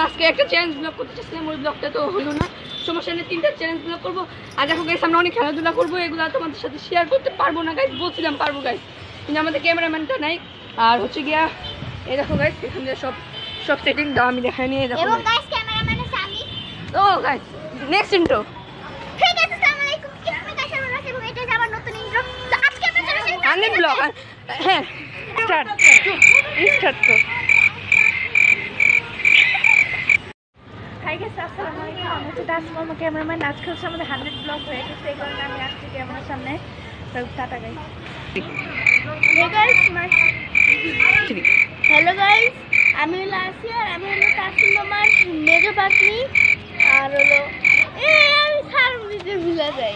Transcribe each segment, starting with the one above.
আজকে একটা challenge blog করতে চাচ্ছিলাম, ওই ব্লগটা তো হলো না, সমস্যা নেই, 3টা চ্যালেঞ্জ ব্লগ করবো। আর দেখো গাইস আমরা অনেক খেলাধুলা করবো, এগুলো তোমাদের সাথে শেয়ার করতে পারবো না গাইস, বলছিলাম পারবো গাইস, কিন্তু আমাদের ক্যামেরাম্যানটা নাই। আর হচ্ছে গিয়া এই দেখো গাইস এখানে সব সেটিং দাও, আমি দেখাই নিয়ে দেখো এবং গাইস ক্যামেরাম্যান আছে আমি। ও গাইস নেক্সট ইন্ট্রো। ঠিক আছে, আসসালামু আলাইকুম, কিভাবে গাইস আমার রাসে এবং এটা আমার নতুন ইন্ট্রো। তো আজকে আমরা চলে এসেছি আনলিট ব্লগ। হ্যাঁ স্টার্ট তো। হাই গাইস, আসসালামু আলাইকুম। আমি হচ্ছে তাসমিমা, আমার ক্যামেরাম্যান। আজকে হচ্ছে আমাদের 100 ব্লগ হয়ে গেছে, এই কারণে আমি আসছি ক্যামেরার সামনে। তো টাটা গাইস। হ্যালো গাইস, আমি হলো আসিয়া, আর আমি হলো তাসমিমার মেজো পাখি, আর হলো আমি সার্ভিসে ভুলে যাই।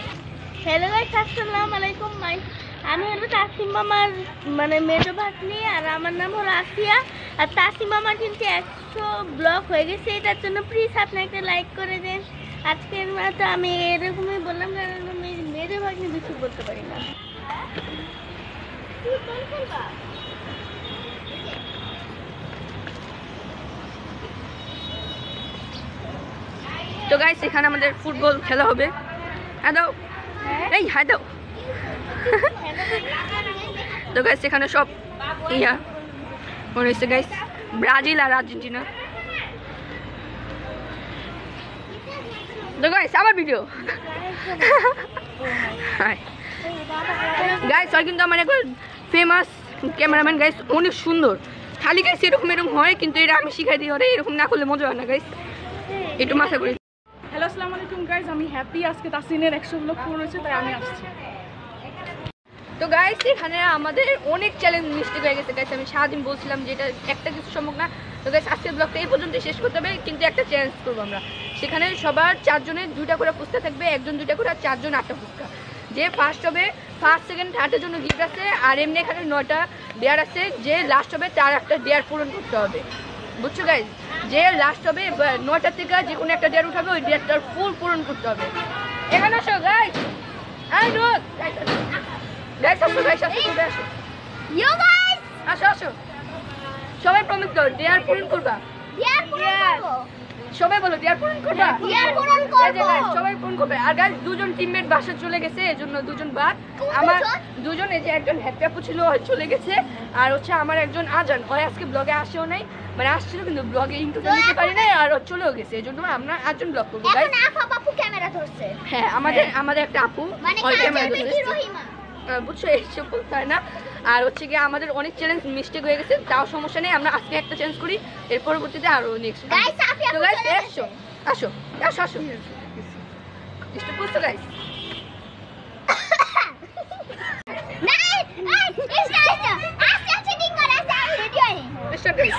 হ্যালো গাইস, আসসালামু আলাইকুম। আমি হলো তাসমিমার মানে মেজো ভাগ্নি, আর আমার নাম হলো আসিয়া। আর তাসমিমার কিন্তু 100 ব্লগ হয়ে গেছে, এটার জন্য প্লিজ আপনি একটা লাইক করে দেন। আজকের মতো আমি এরকমই বললাম, কারণ আমি মেজো ভাগ্নি বেশি বলতে পারি না। তো গাইস এখানে আমাদের ফুটবল খেলা হবে। হ্যাঁ দাও, এই হ্যাঁ দাও। তো গাইস এখানে সব ইয়া মনে হচ্ছে গাইস, ব্রাজিল আর আর্জেন্টিনা। তো গাইস আমার ভিডিও গাইস হয়, কিন্তু আমার এখন ফেমাস ক্যামেরাম্যান গাইস, অনেক সুন্দর। খালি গাইস এরকম হয়, কিন্তু এটা আমি শিখাই দিই ওরে, এরকম না করলে মজা হয় না গাইস, একটু মাথা করে। হ্যালো, আসসালামু আলাইকুম গাইস, আমি হ্যাপি। আজকে তাসিনের 100 ব্লগ পূরণ হয়েছে, তাই আমি আসছি। তো গাইস এখানে আমাদের অনেক চ্যালেঞ্জ মিস্টেক হয়ে গেছে গাইস, আমি সারাদিন বলছিলাম যে এটা একটা কিছু সম্ভব না। তো গাইস আজকের ব্লগটা এই পর্যন্ত শেষ করতে হবে, কিন্তু একটা চ্যালেঞ্জ করবো আমরা, সেখানে সবার 4 জনের 2টা করে ফুচকা থাকবে, একজন 2টা করে, আর 4 জন 8টা ফুচকা। যে ফার্স্ট হবে, ফার্স্ট সেকেন্ড থার্ডের জন্য গিফট আছে, আর এমনি এখানে 9টা ডেয়ার আছে, যে লাস্ট হবে তার একটা ডেয়ার পূরণ করতে হবে, বুঝছো গাইস? যে লাস্ট হবে 9টা থেকে যে কোনো একটা ডেয়ার উঠাবে, ওই ডেয়ারটার ফুল পূরণ করতে হবে। এখানে আসো গাইস, আই রোজ গাইস আসো গাইস, আসো চলে আসো, ইউ গাইস, আসো সবাই প্রমিস করো ডেয়ার পূরণ করবা। ডিয়ার পূরণ করব, সবাই বলো ডেয়ার পূরণ করবা। ডিয়ার পূরণ করব। সবাই পূরণ করবে। আর গাইস 2 জন টিমমেট বাসা চলে গেছে, এজন্য 2 জন বাদ। আমার 2 জন, এই যে একজন হ্যাপি আপু ছিল চলে গেছে, আর হচ্ছে আমার একজন আজান, হয় আজকে ব্লগে আসেও নাই, মানে আসছিল কিন্তু ব্লগে ইনক্লুড করতে পারি নাই, আর চলেও গেছে, এজন্য আমরা 8 জন ব্লগ করব গাইস। এখন আপু ক্যামেরা ধরছে, হ্যাঁ আমাদের একটা আপু মানে ওই কাজে ক্যামেরা বেটি ধরছে, রহিমা। বুঝছো, এইসব বলতে হয় না। আর হচ্ছে গিয়ে আমাদের অনেক চ্যালেঞ্জ মিস্টেক হয়ে গেছে, তাও সমস্যা নেই, আমরা আজকে একটা চ্যালেঞ্জ করি, এর পরবর্তীতে আরো নেক্সট। গাইস আপনি তো গাইস আসো ডিস্টার্ব করছো গাইস? নাই ইসটা আস্তে চিটিং করে আছে, আমি ভিডিও নেই। Disturb guys.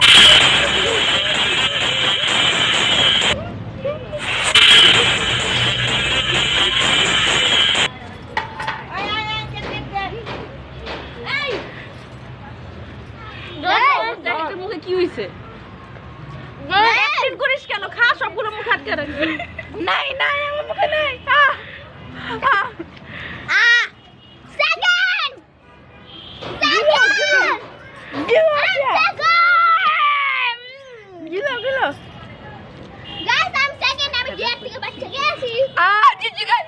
মুখে কি হইছে? অ্যাক্টিং করিস কেন? খা সবগুলো মুখ হাত করে রাখবি। নাই আমার মুখে নাই। সেকেন্ড গিলো গাইস আই এম সেকেন্ড, আমি ডিয়ার থেকে বাচ্চা গেছি। জিজি গাইস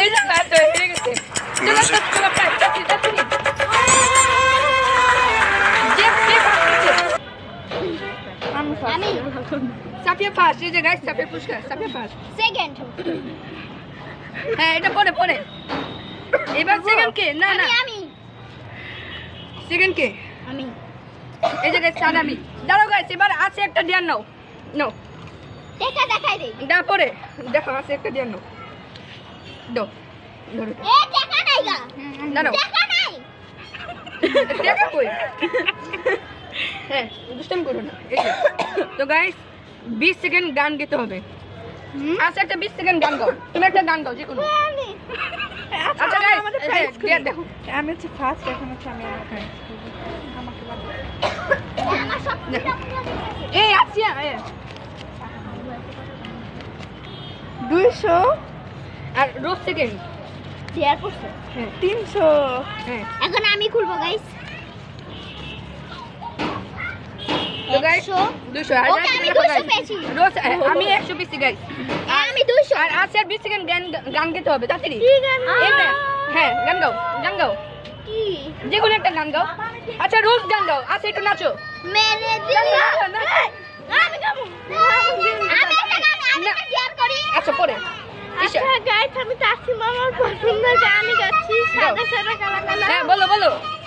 এই যে ব্যাট হয়ে গেছে। চলো আমি সাফিয়া ফার্স্ট, এই যে গাইস সাফিয়া পুরস্কার, সাফিয়া ফার্স্ট। সেকেন্ড, হ্যাঁ এটা পরে এবার সেকেন্ড কে? না আমি সেকেন্ড কে? আমি এই যে গাইস আমি দাঁড়াও গাইস, এবার আছে একটা ডিয়ার নাও দেখা দেখাই দেই। পরে দেখো আছে একটা ডিয়ার নাও, দাও ধরো, এ দেখা নাই গা, দাঁড়াও দেখা নাই। দেখা কই? হ্যাঁ দুষ্টামি করো না। এই যে তো গাইস 20 সেকেন্ড গান গাইতে হবে। আচ্ছা একটা 20 সেকেন্ড গান গাও, তুমি একটা গান গাও যে কোনো। আচ্ছা গাইস ডিয়ার দেখো, আমি হচ্ছে ফার্স্ট, এখন হচ্ছে আমি আমাকে বাদ দাও। আমার সব এই আসিয়া 200 আর রোজ সেকেন্ড। ডিয়ার পড়ছে। হ্যাঁ 300 হ্যাঁ এখন আমি খুলবো গাইস। তো গাইস 100 200 আর Okay, আমি 200 পেয়েছি। আমি 100 পেয়েছি গাইস আমি 200 আর আছে আর 20 সেকেন্ড গান গাইতে হবে তাড়াতাড়ি কি গান? এমনি হ্যাঁ গান গাও কি? যে কোনো একটা গান গাও আচ্ছা রোজ গান গাও আচ্ছা একটু নাচো মেরে দিল গান গাও, না। আমি গাবো। আমি একটা গান আমি একটা শেয়ার করি আচ্ছা পরে আচ্ছা গাইস, আমি তাসিম মামার পছন্দের গানই গাচ্ছি। সাদা সাদা কালা কালা। হ্যাঁ বলো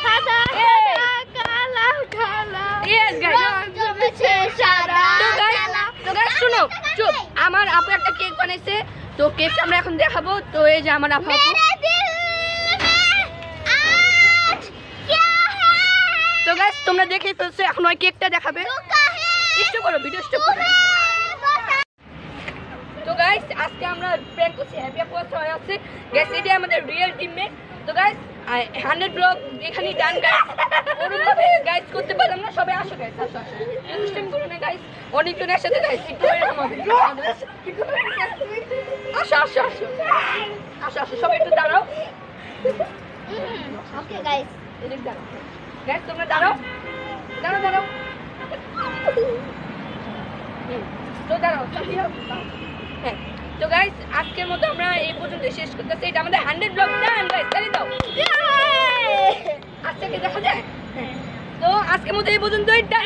সাদা সাদা কালা কালা। ইয়েস গাইস জমেছে সাদা তো গাইস শুনো চুপ আমার আপু একটা কেক বানাইছে তো কেকটা আমরা এখন দেখাবো তো এই যে আমার আপু मेरे दिल में आज क्या है তো গাইস তোমরা দেখেই ফেলছো এখন ওই কেকটা দেখাবে रुका है স্টপ করো ভিডিও স্টপ করো তো গাইস আজকে আমরা প্র্যাঙ্ক করছি হ্যাপি আপু হয়ে আছে গাইস এটা আমাদের রিয়েল টিমমেট তো গাইস 100 ব্লগ এখানেই ডান গাইস ওরকমভাবে গাইস করতে পারলাম না সবাই আসো গাইস আসো সিস্টেম করো না গাইস অনেকজন একসাথে গাইস একটু এরকম হবে আসো সবাই একটু দাঁড়াও ओके गाइस এদিক দাঁড়াও গাইস তোমরা দাঁড়াও তো দাঁড়াও হ্যাঁ তো গাইস আজকের মতো আমরা এই পর্যন্ত শেষ করতেছি এটা আমাদের 100 ব্লগ ডান গাইস তালি দাও আজকে কি দেখা যায় তো আজকের মতো এই পর্যন্তই ডান